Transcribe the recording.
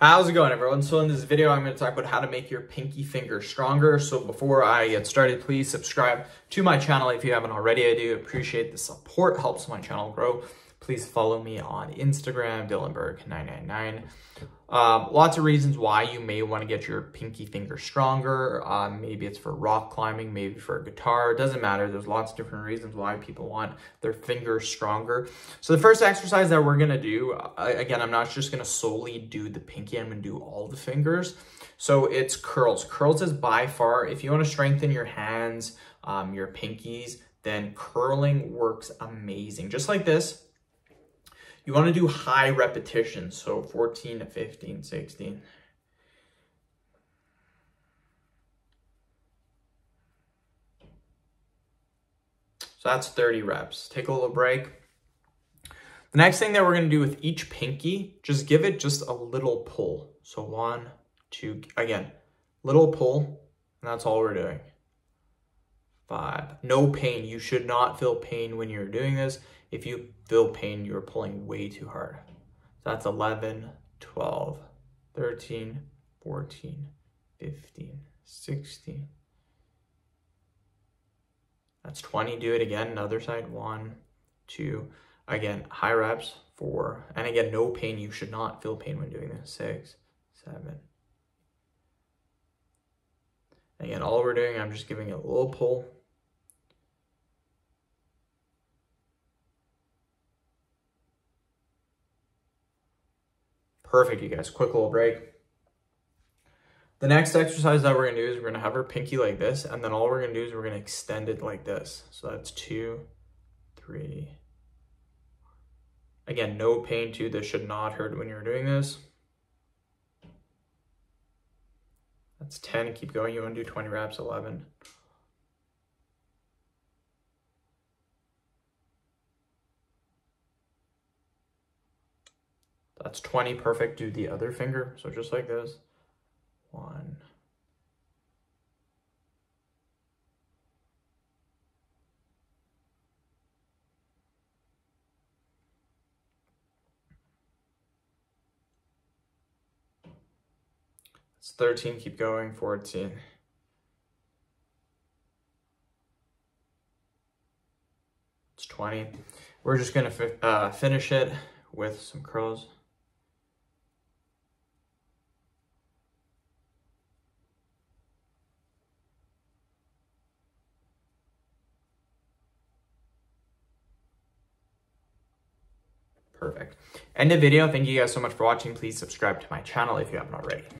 How's it going, everyone? So in this video, I'm going to talk about how to make your pinky finger stronger. So before I get started, please subscribe to my channel if you haven't already. I do appreciate the support, helps my channel grow. Please follow me on Instagram, Dylanberg999. Lots of reasons why you may want to get your pinky finger stronger. Maybe it's for rock climbing, maybe for guitar. It doesn't matter. There's lots of different reasons why people want their fingers stronger. So the first exercise that we're going to do, again, I'm not just going to solely do the pinky. I'm going to do all the fingers. So it's curls. Curls is by far, if you want to strengthen your hands, your pinkies, then curling works amazing. Just like this. You want to do high repetitions, so 14 to 15, 16. So that's 30 reps. Take a little break. The next thing that we're going to do with each pinky, just give it just a little pull. So 1, 2, again, little pull, and that's all we're doing. 5. No pain. You should not feel pain when you're doing this. If you feel pain, you're pulling way too hard. So that's 11, 12, 13, 14, 15, 16. That's 20. Do it again. Other side. 1, 2. Again, high reps. 4. And again, no pain. You should not feel pain when doing this. 6, 7. Again, all we're doing, I'm just giving it a little pull. Perfect, you guys. Quick little break. The next exercise that we're going to do is we're going to have our pinky like this, and then all we're going to do is we're going to extend it like this. So that's 2, 3. Again, no pain too. This should not hurt when you're doing this. That's 10. Keep going. You want to do 20 reps. 11. That's 20. Perfect. Do the other finger. So just like this. 1. It's 13. Keep going. 14. It's 20. We're just going to finish it with some curls. Perfect. End the video. Thank you guys so much for watching. Please subscribe to my channel if you haven't already.